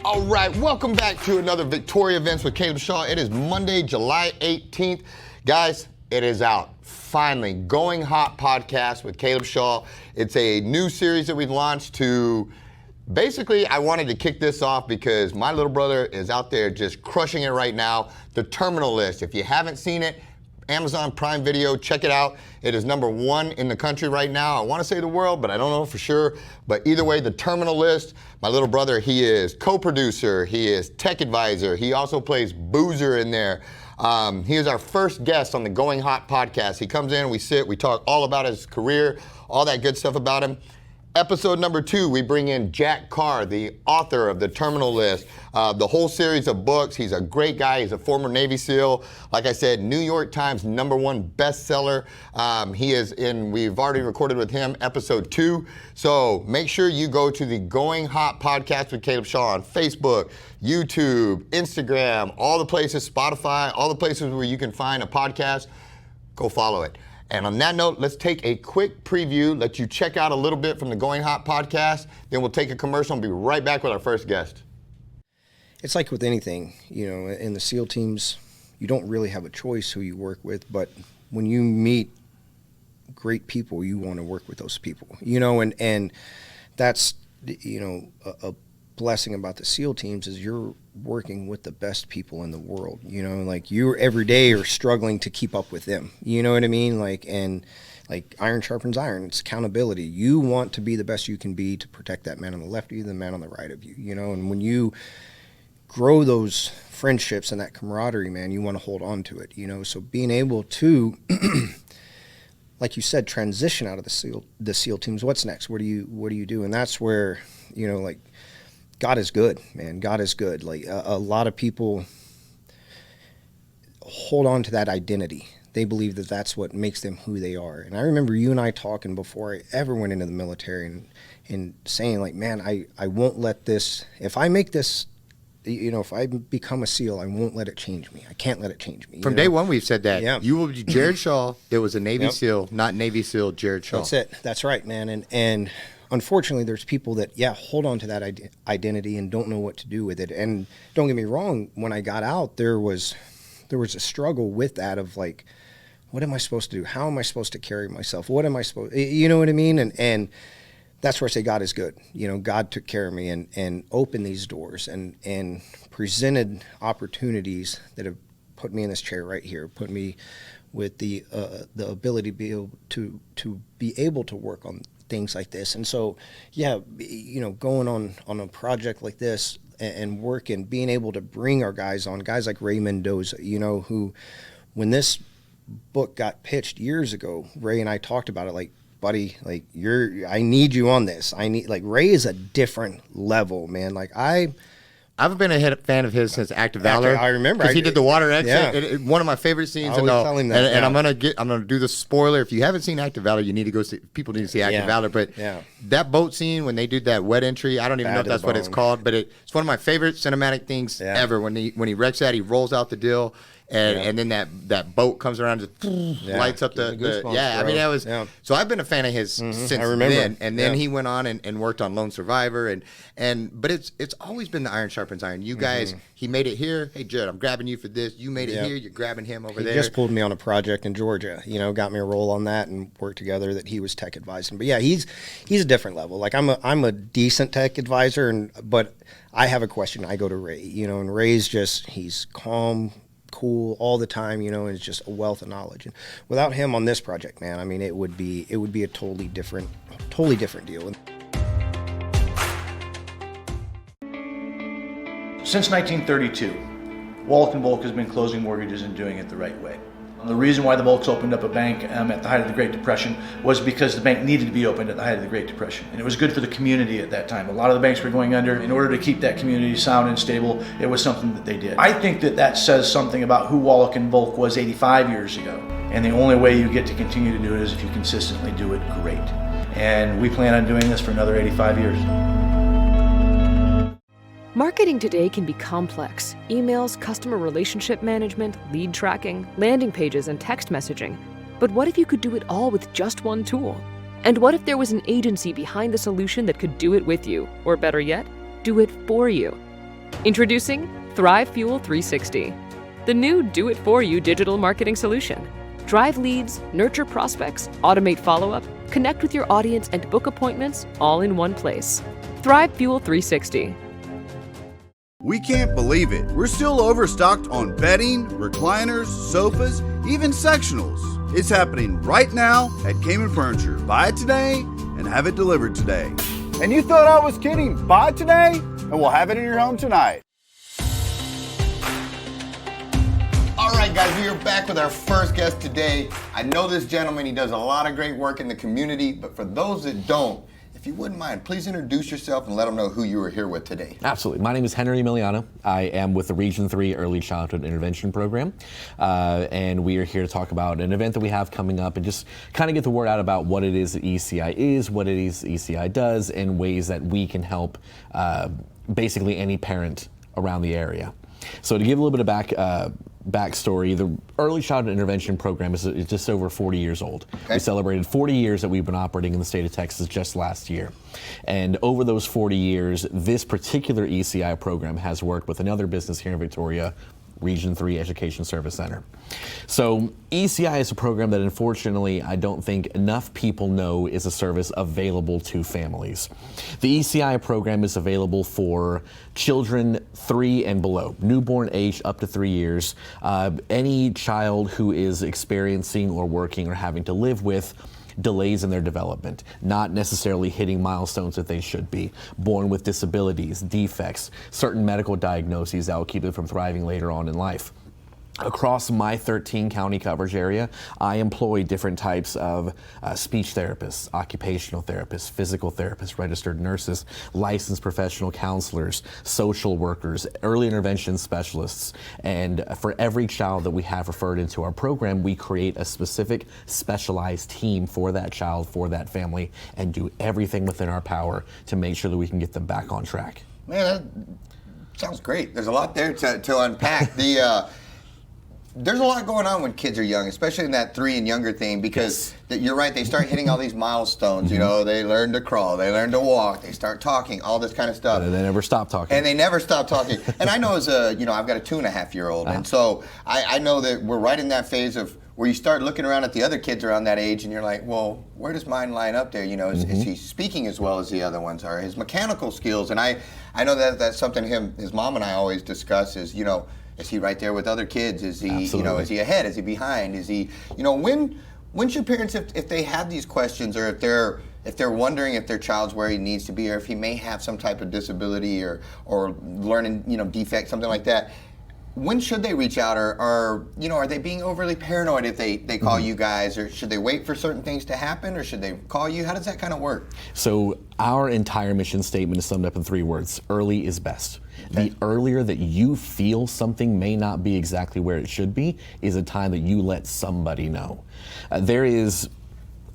All right, welcome back to another Victoria Events with Caleb Shaw. It is Monday, July 18th. Guys, it is out. Finally, Going Hot podcast with Caleb Shaw. It's a new series that we've launched to, basically, I wanted to kick this off because my little brother is out there just crushing it right now. The Terminal List. If you haven't seen it, Amazon Prime Video, check it out. It is #1 in the country right now. I want to say the world, but I don't know for sure. But either way, The Terminal List, my little brother, he is co-producer, he is tech advisor, he also plays Boozer in there. He is our first guest on the Going Hot podcast. He comes in, we sit, we talk all about his career, all that good stuff about him. Episode #2, we bring in Jack Carr, the author of The Terminal List, the whole series of books. He's a great guy. He's a former Navy SEAL. Like I said, New York Times #1 bestseller. We've already recorded with him episode 2. So make sure you go to the Going Hot podcast with Caleb Shaw on Facebook, YouTube, Instagram, all the places, Spotify, all the places where you can find a podcast. Go follow it. And on that note, let's take a quick preview, let you check out a little bit from the Going Hot podcast, then we'll take a commercial and be right back with our first guest. It's like with anything, in the SEAL teams, you don't really have a choice who you work with, but when you meet great people, you want to work with those people, and that's, a blessing about the SEAL teams is you're working with the best people in the world, like you every day are struggling to keep up with them, you know what I mean? And iron sharpens iron, it's accountability. You want to be the best you can be to protect that man on the left of you, the man on the right of you, and when you grow those friendships and that camaraderie, man, you want to hold on to it, so being able to, like you said, transition out of the SEAL teams, what's next? What do you do? And that's where, God is good, man. God is good. A lot of people hold on to that identity. They believe that that's what makes them who they are. And I remember you and I talking before I ever went into the military and saying, man, I won't let this, if I make this, if I become a SEAL, I won't let it change me. I can't let it change me. From day one, we've said that. Yeah. You will be Jared Shaw. There was a Navy SEAL, not Navy SEAL Jared Shaw. That's it. That's right, man. And unfortunately, there's people that, hold on to that identity and don't know what to do with it. And don't get me wrong, when I got out, there was a struggle with that of what am I supposed to do? How am I supposed to carry myself? What am I supposed, you know what I mean? And that's where I say God is good. God took care of me and opened these doors and presented opportunities that have put me in this chair right here, put me with the ability to be able to work on things like this. And so, going on a project like this and working, being able to bring our guys on, guys like Ray Mendoza, who, when this book got pitched years ago, Ray and I talked about it, buddy, I need you on this. Ray is a different level, man. I've been a fan of his since Act of Valor. I remember because he did the water exit. Yeah. One of my favorite scenes. I always tell him that. And I'm gonna do the spoiler. If you haven't seen Act of Valor, you need to go see. People need to see Act of Valor. But that boat scene when they did that wet entry, I don't even know if that's what it's called, but it's one of my favorite cinematic things ever. When he wrecks that, he rolls out the deal. And then that boat comes around and just lights up the I mean, that was so I've been a fan of his since then. And then he went on and worked on Lone Survivor but it's always been the iron sharpens iron. You guys, he made it here. Hey Jared, I'm grabbing you for this. You made it here. You're grabbing him over there. He just pulled me on a project in Georgia. Got me a role on that and worked together. That he was tech advising. But he's a different level. I'm a decent tech advisor, but I have a question. I go to Ray. And Ray's he's calm, cool all the time, and it's just a wealth of knowledge. And without him on this project, man, I mean, it would be a totally different deal. Since 1932, Wallach & Volk has been closing mortgages and doing it the right way. The reason why the Volks opened up a bank at the height of the Great Depression was because the bank needed to be opened at the height of the Great Depression. And it was good for the community at that time. A lot of the banks were going under. In order to keep that community sound and stable, it was something that they did. I think that says something about who Wallach & Volk was 85 years ago. And the only way you get to continue to do it is if you consistently do it great. And we plan on doing this for another 85 years. Marketing today can be complex. Emails, customer relationship management, lead tracking, landing pages, and text messaging. But what if you could do it all with just one tool? And what if there was an agency behind the solution that could do it with you, or better yet, do it for you? Introducing Thrive Fuel 360, the new do-it-for-you digital marketing solution. Drive leads, nurture prospects, automate follow-up, connect with your audience, and book appointments all in one place. Thrive Fuel 360. We can't believe it. We're still overstocked on bedding, recliners, sofas, even sectionals. It's happening right now at Cayman Furniture. Buy it today and have it delivered today. And you thought I was kidding. Buy it today and we'll have it in your home tonight. All right, guys, we are back with our first guest today. I know this gentleman, he does a lot of great work in the community, but for those that don't, if you wouldn't mind, please introduce yourself and let them know who you are here with today. Absolutely. My name is Henry Emiliano. I am with the Region 3 Early Childhood Intervention Program, and we are here to talk about an event that we have coming up and just kind of get the word out about what it is that ECI is, what it is ECI does, and ways that we can help basically any parent around the area. So to give a little bit of backstory, the Early Childhood Intervention Program is just over 40 years old. Okay. We celebrated 40 years that we've been operating in the state of Texas just last year. And over those 40 years, this particular ECI program has worked with another business here in Victoria, Region 3 Education Service Center. So ECI is a program that unfortunately I don't think enough people know is a service available to families. The ECI program is available for children 3 and below, newborn age up to 3 years, any child who is experiencing or working or having to live with delays in their development, not necessarily hitting milestones that they should be, born with disabilities, defects, certain medical diagnoses that will keep them from thriving later on in life. Across my 13 county coverage area, I employ different types of speech therapists, occupational therapists, physical therapists, registered nurses, licensed professional counselors, social workers, early intervention specialists. And for every child that we have referred into our program, we create a specific specialized team for that child, for that family, and do everything within our power to make sure that we can get them back on track. Man, that sounds great. There's a lot there to unpack. There's a lot going on when kids are young, especially in that 3 and younger thing, because you're right, they start hitting all these milestones, you know, they learn to crawl, they learn to walk, they start talking, all this kind of stuff. And they never stop talking. And they never stop talking. And I know I've got a 2.5-year-old, and so I know that we're right in that phase of where you start looking around at the other kids around that age and you're like, well, where does mine line up there? You know, is he speaking as well as the other ones are? His mechanical skills, and I know that that's something his mom and I always discuss is, you know, is he right there with other kids? Is he, Absolutely. You know, is he ahead? Is he behind? Is he, you know, when should parents, if they have these questions or if they're wondering if their child's where he needs to be or if he may have some type of disability or learning, you know, defect, something like that, when should they reach out or you know, are they being overly paranoid if they call you guys, or should they wait for certain things to happen, or should they call you? How does that kind of work? So our entire mission statement is summed up in 3 words: early is best. The earlier that you feel something may not be exactly where it should be is a time that you let somebody know. There is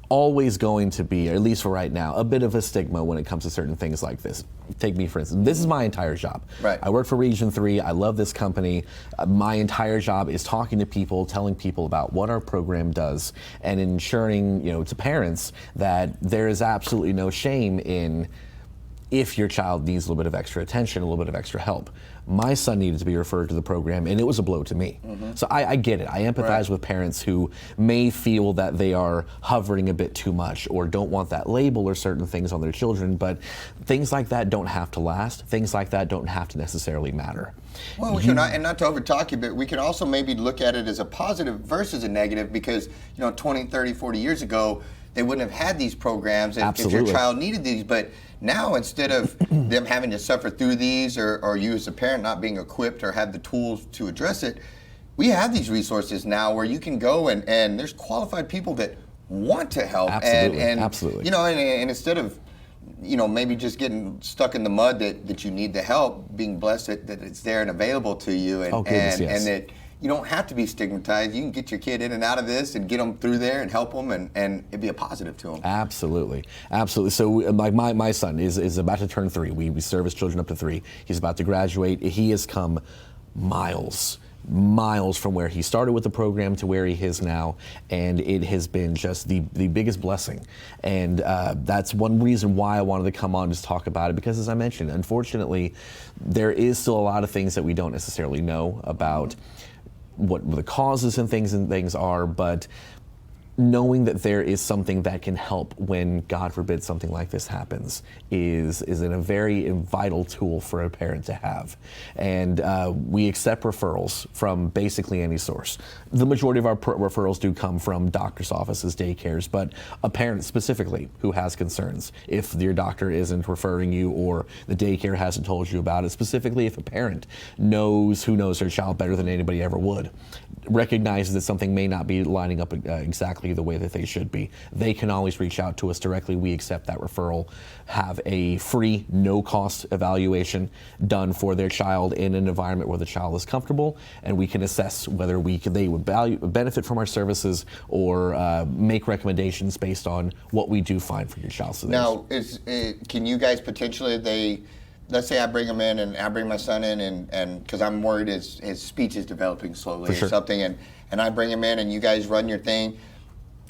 always going to be, at least for right now, a bit of a stigma when it comes to certain things like this. Take me, for instance. This is my entire job. Right. I work for Region 3. I love this company. My entire job is talking to people, telling people about what our program does, and ensuring, you know, to parents that there is absolutely no shame in if your child needs a little bit of extra attention, a little bit of extra help. My son needed to be referred to the program, and it was a blow to me. So I get it. I empathize with parents who may feel that they are hovering a bit too much or don't want that label or certain things on their children, but things like that don't have to last. Things like that don't have to necessarily matter. Well, and not to overtalk you, but we can also maybe look at it as a positive versus a negative, because, you know, 20, 30, 40 years ago, they wouldn't have had these programs if your child needed these. But now, instead of them having to suffer through these or you as a parent not being equipped or have the tools to address it, we have these resources now where you can go and there's qualified people that want to help. Absolutely. You know, and instead of, you know, maybe just getting stuck in the mud that you need the help, being blessed that it's there and available to you, and that you don't have to be stigmatized. You can get your kid in and out of this and get them through there and help them, and it'd be a positive to them. Absolutely. So like my son is about to turn 3. We service children up to 3. He's about to graduate. He has come miles miles from where he started with the program to where he is now, and it has been just the biggest blessing. And that's one reason why I wanted to come on and just talk about it, because as I mentioned, unfortunately, there is still a lot of things that we don't necessarily know about what the causes and things are, but knowing that there is something that can help when, God forbid, something like this happens is a very vital tool for a parent to have. And we accept referrals from basically any source. The majority of our referrals do come from doctor's offices, daycares, but a parent specifically who has concerns, if your doctor isn't referring you or the daycare hasn't told you about it, specifically if a parent knows their child better than anybody ever would, recognizes that something may not be lining up exactly the way that they should be, they can always reach out to us directly. We accept that referral, have a free, no-cost evaluation done for their child in an environment where the child is comfortable, and we can assess whether they would benefit from our services or make recommendations based on what we do find for your child. So now, can you guys potentially, let's say I bring him in and I bring my son in and because I'm worried his speech is developing slowly or something, and I bring him in and you guys run your thing.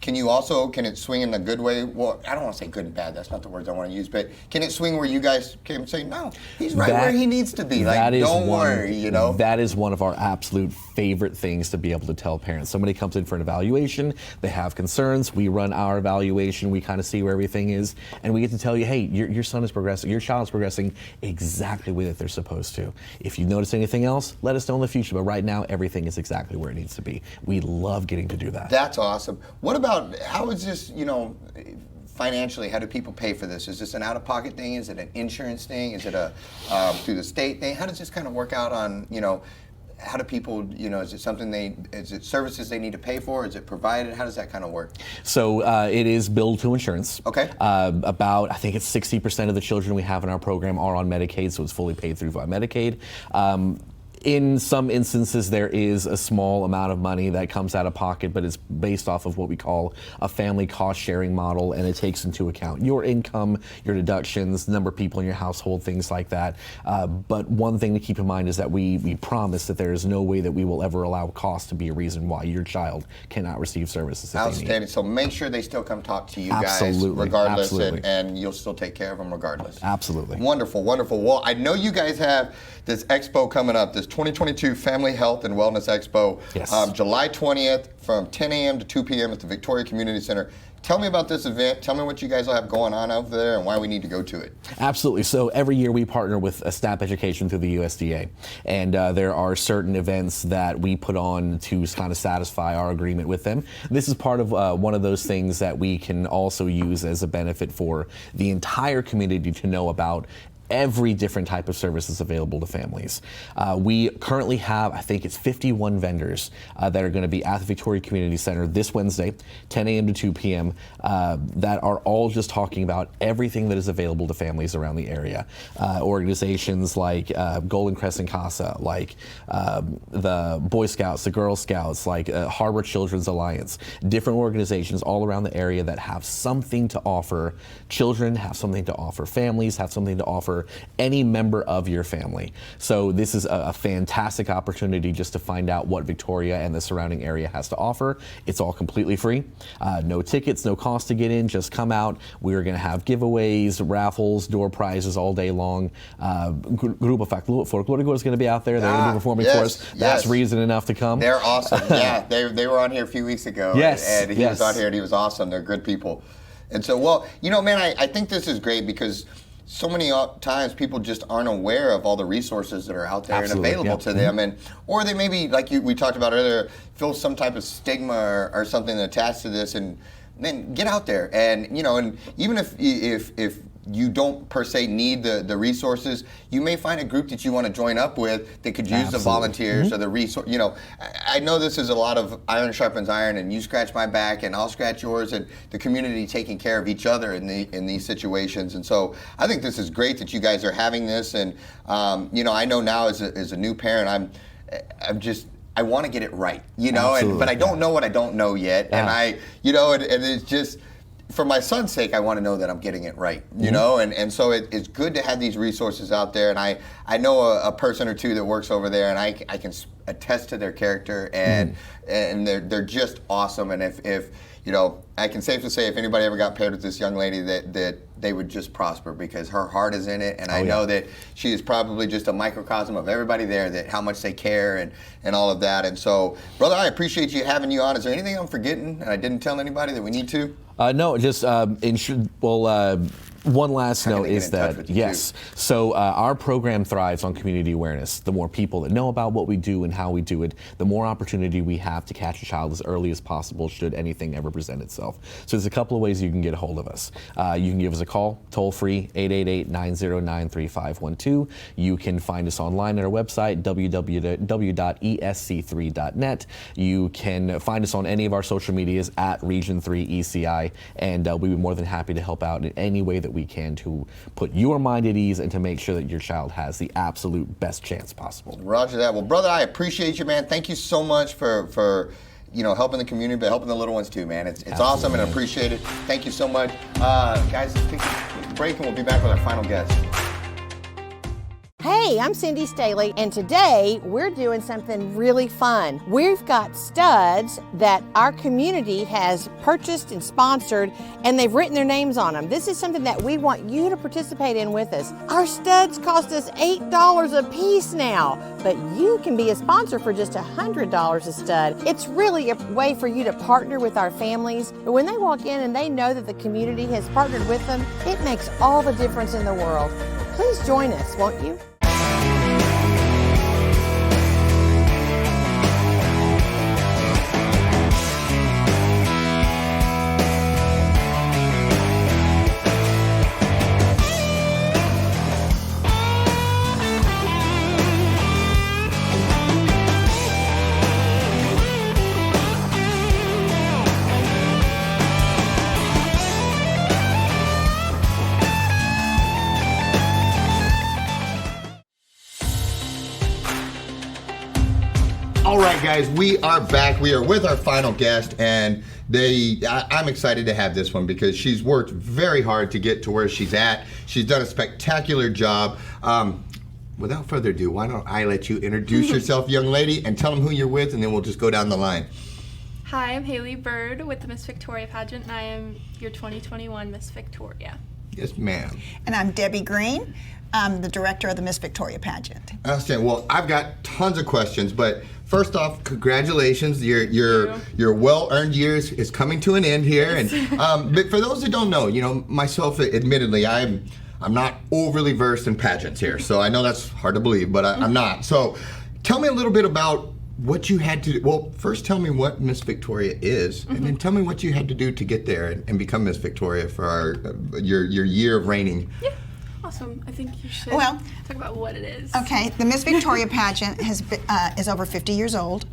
Can it swing in a good way? Well, I don't want to say good and bad. That's not the words I want to use. But can it swing where you guys can say, no, he's right where he needs to be. Like, don't worry, you know? That is one of our absolute favorite things to be able to tell parents. Somebody comes in for an evaluation, they have concerns, we run our evaluation, we kind of see where everything is, and we get to tell you, hey, your son is progressing, your child is progressing exactly the way that they're supposed to. If you notice anything else, let us know in the future. But right now, everything is exactly where it needs to be. We love getting to do that. That's awesome. What about how is this, financially, how do people pay for this? Is this an out-of-pocket thing? Is it an insurance thing? Is it a through the state thing? How does this kind of work out on, how do people, is it services they need to pay for? Is it provided? How does that kind of work? So it is billed to insurance. Okay. I think it's 60% of the children we have in our program are on Medicaid, so it's fully paid through by Medicaid. In some instances, there is a small amount of money that comes out of pocket, but it's based off of what we call a family cost-sharing model, and it takes into account your income, your deductions, the number of people in your household, things like that. But one thing to keep in mind is that we promise that there is no way that we will ever allow cost to be a reason why your child cannot receive services that they need. Outstanding. So make sure they still come talk to you Absolutely. guys, regardless, Absolutely. And you'll still take care of them regardless. Absolutely. Wonderful, wonderful. Well, I know you guys have this expo coming up, this 2022 Family Health and Wellness Expo, yes. July 20th from 10 a.m. to 2 p.m. at the Victoria Community Center. Tell me about this event. Tell me what you guys will have going on over there and why we need to go to it. Absolutely. So every year we partner with SNAP Education through the USDA. And there are certain events that we put on to kind of satisfy our agreement with them. This is part of one of those things that we can also use as a benefit for the entire community to know about every different type of services available to families. We currently have, I think it's 51 vendors that are going to be at the Victoria Community Center this Wednesday, 10 a.m. to 2 p.m., that are all just talking about everything that is available to families around the area. Organizations like Golden Crescent Casa, like the Boy Scouts, the Girl Scouts, like Harbor Children's Alliance, different organizations all around the area that have something to offer children, have something to offer families, have something to offer any member of your family. So this is a fantastic opportunity just to find out what Victoria and the surrounding area has to offer. It's all completely free. No tickets, no cost to get in. Just come out. We're going to have giveaways, raffles, door prizes all day long. Grupo Folklorico is going to be out there. They're going to be performing for us. That's reason enough to come. They're awesome. Yeah, they were on here a few weeks ago. Yes. And he was on here and he was awesome. They're good people. And so, well, man, I think this is great because so many times people just aren't aware of all the resources that are out there and available to them, or they maybe, like we talked about earlier, feel some type of stigma or something attached to this, and then get out there and and even if you don't per se need the resources, you may find a group that you want to join up with that could use the volunteers or the resource. I know this is a lot of iron sharpens iron, and you scratch my back and I'll scratch yours, and the community taking care of each other in these situations. And so I think this is great that you guys are having this. And I know now as a new parent, I want to get it right, but I don't know what I don't know yet, and and it's just. for my son's sake, I want to know that I'm getting it right, you know, and so it's good to have these resources out there. And I know a person or two that works over there, and I can attest to their character, and they're just awesome. And if you know, I can safely say if anybody ever got paired with this young lady, that they would just prosper, because her heart is in it, and I know that she is probably just a microcosm of everybody there, that how much they care and all of that. And so, brother, I appreciate having you on. Is there anything I'm forgetting and I didn't tell anybody that we need to? No, just one last note is that, yes, so our program thrives on community awareness. The more people that know about what we do and how we do it, the more opportunity we have to catch a child as early as possible should anything ever present itself. So there's a couple of ways you can get a hold of us. You can give us a call, toll free, 888-909-3512. You can find us online at our website, www.esc3.net. You can find us on any of our social medias at Region 3 ECI, and we'd be more than happy to help out in any way that we can to put your mind at ease and to make sure that your child has the absolute best chance possible. Roger that. Well, brother, I appreciate you, man. Thank you so much for you know, helping the community, but helping the little ones too, man. It's awesome and appreciate it. Thank you so much. Guys, let's take a break and we'll be back with our final guest. Hey, I'm Cindy Staley, and today we're doing something really fun. We've got studs that our community has purchased and sponsored, and they've written their names on them. This is something that we want you to participate in with us. Our studs cost us $8 a piece now, but you can be a sponsor for just $100 a stud. It's really a way for you to partner with our families. But when they walk in and they know that the community has partnered with them, it makes all the difference in the world. Please join us, won't you? All right, guys, we are back. We are with our final guest, and I'm excited to have this one because she's worked very hard to get to where she's at. She's done a spectacular job. Without further ado, why don't I let you introduce yourself, young lady, and tell them who you're with, and then we'll just go down the line. Hi, I'm Haley Bird with the Miss Victoria Pageant, and I am your 2021 Miss Victoria. Yes, ma'am. And I'm Debbie Green. I'm the director of the Miss Victoria Pageant. I understand. Well, I've got tons of questions, but first off, congratulations. Your well-earned years is coming to an end here. And but for those that don't know, you know, myself, admittedly, I'm not overly versed in pageants here, so I know that's hard to believe, but I'm not. So, tell me a little bit about what you had to do. Well, first tell me what Miss Victoria is, and then tell me what you had to do to get there and become Miss Victoria for your year of reigning. Yeah. Awesome. I think you should talk about what it is. Okay, the Miss Victoria Pageant is over 50 years old,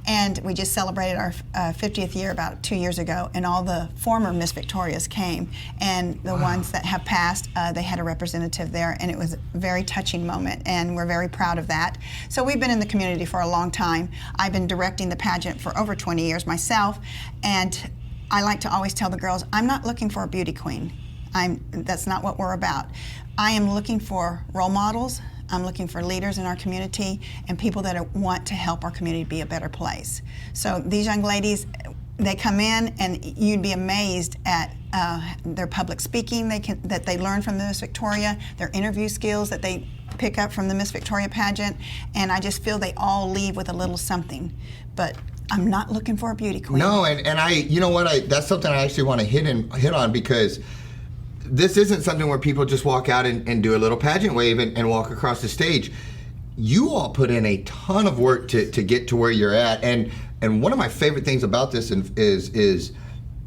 and we just celebrated our 50th year about 2 years ago, and all the former Miss Victorias came, and the ones that have passed, they had a representative there, and it was a very touching moment, and we're very proud of that. So we've been in the community for a long time. I've been directing the pageant for over 20 years myself, and I like to always tell the girls, I'm not looking for a beauty queen. That's not what we're about. I am looking for role models. I'm looking for leaders in our community and people that want to help our community be a better place. So these young ladies, they come in and you'd be amazed at their public speaking that they learn from the Miss Victoria, their interview skills that they pick up from the Miss Victoria pageant, and I just feel they all leave with a little something. But I'm not looking for a beauty queen. No, and I, you know what, that's something I actually want to hit on, because this isn't something where people just walk out and do a little pageant wave and walk across the stage. You all put in a ton of work to get to where you're at, and one of my favorite things about this is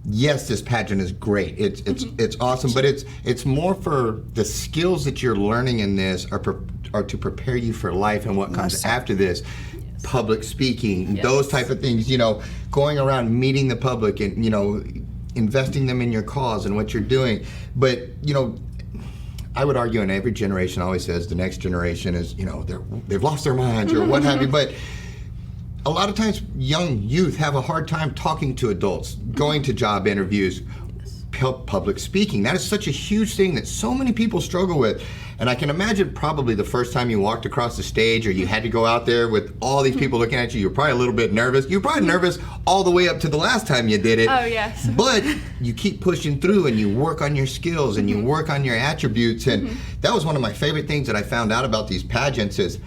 yes, this pageant is great. It's awesome, but it's more for the skills that you're learning in this are to prepare you for life and what comes after this. Public speaking, those type of things, you know, going around meeting the public and, you know, investing them in your cause and what you're doing. But, you know, I would argue, and every generation always says the next generation is, you know, they've lost their minds or what have you, but a lot of times young youth have a hard time talking to adults, going to job interviews, public speaking. That is such a huge thing that so many people struggle with. And I can imagine probably the first time you walked across the stage or you had to go out there with all these people looking at you, you're probably a little bit nervous. You're probably nervous all the way up to the last time you did it. Oh, yes. But you keep pushing through and you work on your skills and you work on your attributes. And that was one of my favorite things that I found out about these pageants is,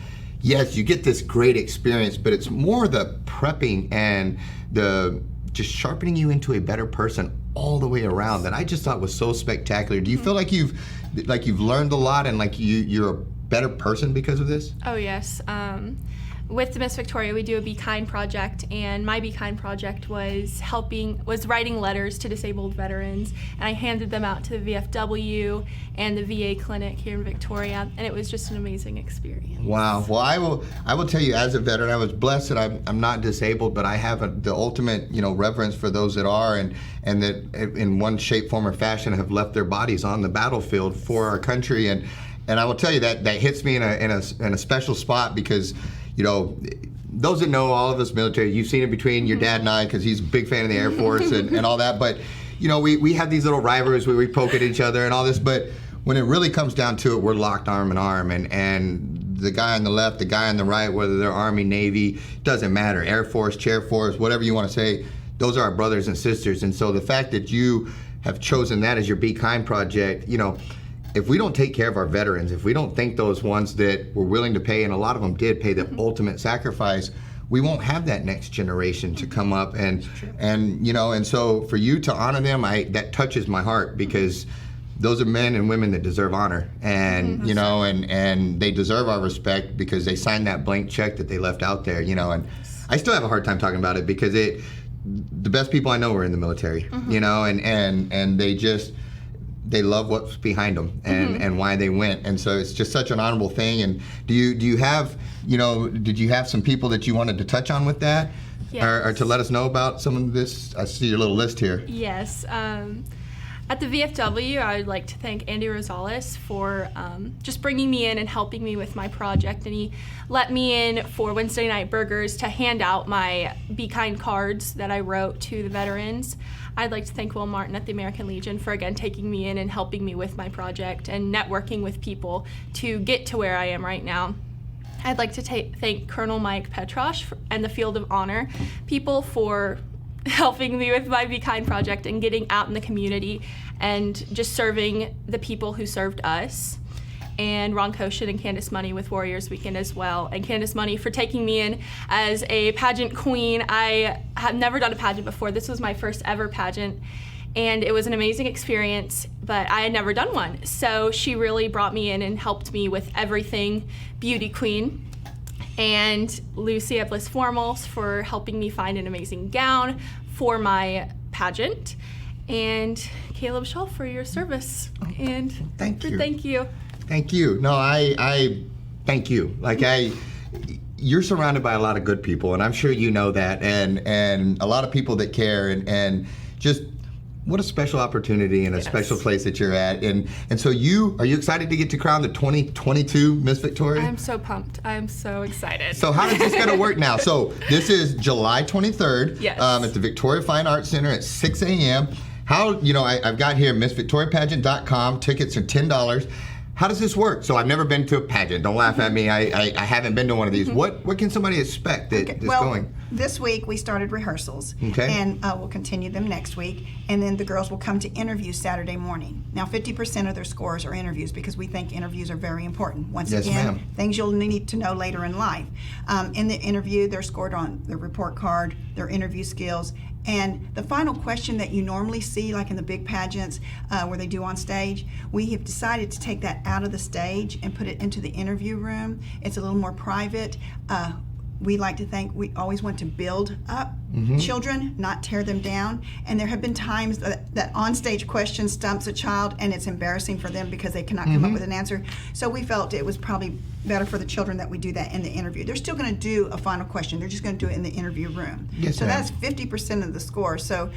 yes, you get this great experience, but it's more the prepping and the just sharpening you into a better person all the way around that I just thought was so spectacular. Do you feel like you've learned a lot and like you're a better person because of this? Oh, yes. With the Miss Victoria, we do a Be Kind project, and my Be Kind project was writing letters to disabled veterans, and I handed them out to the VFW and the VA clinic here in Victoria, and it was just an amazing experience. Wow. Well, I will tell you, as a veteran, I was blessed that I'm not disabled, but I have the ultimate, reverence for those that are and that in one shape, form, or fashion have left their bodies on the battlefield for our country, and I will tell you that hits me in a special spot because, those that know all of us military, you've seen it between your dad and I because he's a big fan of the Air Force and all that. But, we have these little rivalries where we poke at each other and all this. But when it really comes down to it, we're locked arm in arm. And the guy on the left, the guy on the right, whether they're Army, Navy, doesn't matter. Air Force, Chair Force, whatever you want to say, those are our brothers and sisters. And so the fact that you have chosen that as your Be Kind project, if we don't take care of our veterans, if we don't thank those ones that were willing to pay, and a lot of them did pay the ultimate sacrifice, we won't have that next generation to come up and so for you to honor them, that touches my heart because those are men and women that deserve honor and and they deserve our respect because they signed that blank check that they left out there, and I still have a hard time talking about it because the best people I know are in the military, and they love what's behind them and why they went, and so it's just such an honorable thing. And do you have did you have some people that you wanted to touch on with that? Yes. or to let us know about some of this? I see your little list here. Yes. At the VFW, I would like to thank Andy Rosales for just bringing me in and helping me with my project. And he let me in for Wednesday Night Burgers to hand out my Be Kind cards that I wrote to the veterans. I'd like to thank Will Martin at the American Legion for, again, taking me in and helping me with my project and networking with people to get to where I am right now. I'd like to thank Colonel Mike Petrosh and the Field of Honor people for helping me with my Be Kind project and getting out in the community and just serving the people who served us. And Ron Koshin and Candace Money with Warriors Weekend as well. And Candace Money for taking me in as a pageant queen. I have never done a pageant before. This was my first ever pageant. And it was an amazing experience, but I had never done one. So she really brought me in and helped me with everything beauty queen. And Lucy at Bliss Formals for helping me find an amazing gown for my pageant. And Caleb Shaw for your service. And thank you. Thank you. Thank you. No, I thank you. You're surrounded by a lot of good people, and I'm sure you know that, and a lot of people that care, and just what a special opportunity and a special place that you're at. And so are you excited to get to crown the 2022 Miss Victoria? I'm so pumped. I'm so excited. So how does this going to work now? So this is July 23rd at the Victoria Fine Arts Center at 6 a.m. How, I've got here MissVictoriaPageant.com. Tickets are $10. How does this work? So I've never been to a pageant. Don't laugh at me. I haven't been to one of these. What can somebody expect that's going? This week we started rehearsals, and we'll continue them next week. And then the girls will come to interview Saturday morning. Now, 50% of their scores are interviews because we think interviews are very important. Once again, things you'll need to know later in life. In the interview, they're scored on their report card, their interview skills, and the final question that you normally see, like in the big pageants where they do on stage, we have decided to take that out of the stage and put it into the interview room. It's a little more private. We like to think we always want to build up children, not tear them down. And there have been times that on-stage question stumps a child and it's embarrassing for them because they cannot come up with an answer. So we felt it was probably better for the children that we do that in the interview. They're still going to do a final question. They're just going to do it in the interview room. Yes, so that's 50% of the score. So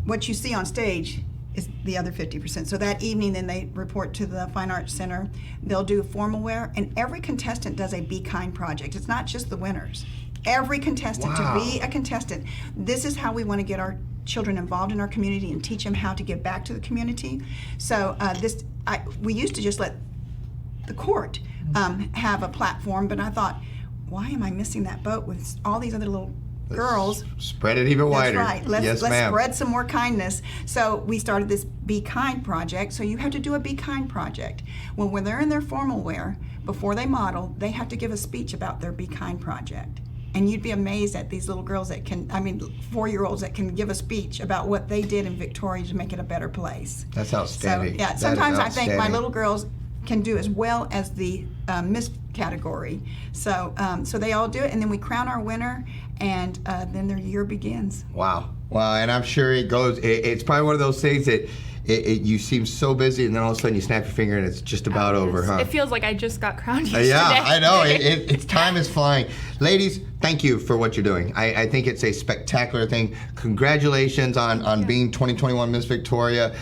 what you see on stage is the other 50%. So that evening, then they report to the Fine Arts Center. They'll do formal wear, and every contestant does a Be Kind project. It's not just the winners. Every contestant, to be a contestant, this is how we want to get our children involved in our community and teach them how to give back to the community. So we used to just let the court have a platform, but I thought, why am I missing that boat with all these other little girls? Spread it even wider. That's right. Let's ma'am. spread some more kindness. So we started this Be Kind project. So you have to do a Be Kind project. Well, when they're in their formal wear, before they model, they have to give a speech about their Be Kind project. And you'd be amazed at these little girls that 4-year-olds that can give a speech about what they did in Victoria to make it a better place. That's outstanding. So, yeah, sometimes I think my little girls can do as well as the Miss category. So they all do it, and then we crown our winner, and then their year begins. Wow. And I'm sure it goes, it's probably one of those things that you seem so busy, and then all of a sudden you snap your finger and it's just about over, huh? It feels like I just got crowned yesterday. Yeah, I know. It's time is flying. Ladies, thank you for what you're doing. I think it's a spectacular thing. Congratulations on being 2021 Miss Victoria.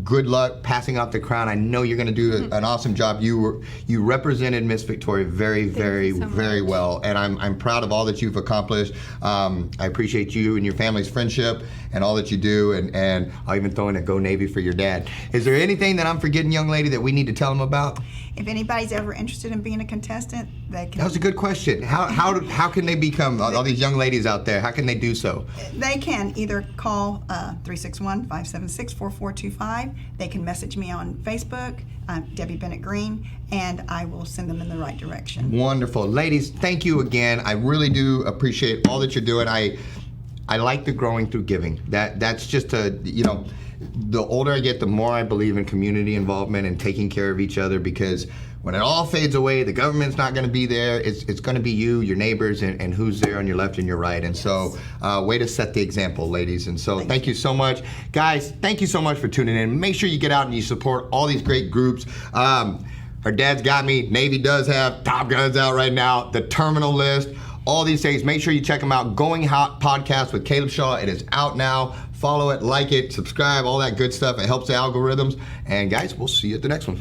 Good luck passing off the crown. I know you're going to do an awesome job. You represented Miss Victoria very well, and I'm proud of all that you've accomplished. I appreciate you and your family's friendship and all that you do, and I'll even throw in a Go Navy for your dad. Is there anything that I'm forgetting, young lady, that we need to tell them about? If anybody's ever interested in being a contestant, they can. That was a good question. How can they become, all these young ladies out there, how can they do so? They can either call 361-576-4425. They can message me on Facebook, Debbie Bennett Green, and I will send them in the right direction. Wonderful. Ladies, thank you again. I really do appreciate all that you're doing. I like the growing through giving. That's just the older I get, the more I believe in community involvement and taking care of each other, because when it all fades away, the government's not going to be there. It's going to be you, your neighbors, and who's there on your left and your right. And so, way to set the example, ladies. And so, thank you so much. Guys, thank you so much for tuning in. Make sure you get out and you support all these great groups. Her dad's got me. Navy does have Top Guns out right now. The Terminal List. All these things, make sure you check them out. Going Hot Podcast with Caleb Shaw. It is out now. Follow it, like it, subscribe, all that good stuff. It helps the algorithms. And guys, we'll see you at the next one.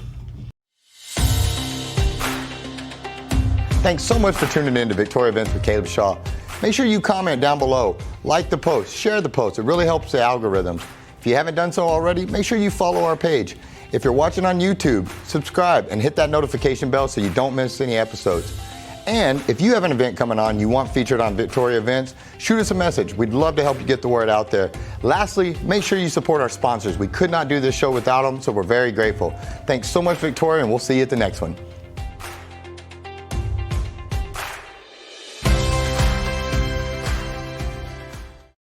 Thanks so much for tuning in to Victoria Events with Caleb Shaw. Make sure you comment down below, like the post, share the post. It really helps the algorithms. If you haven't done so already, make sure you follow our page. If you're watching on YouTube, subscribe and hit that notification bell so you don't miss any episodes. And if you have an event coming on you want featured on Victoria Events, shoot us a message. We'd love to help you get the word out there. Lastly, make sure you support our sponsors. We could not do this show without them, so we're very grateful. Thanks so much, Victoria, and we'll see you at the next one.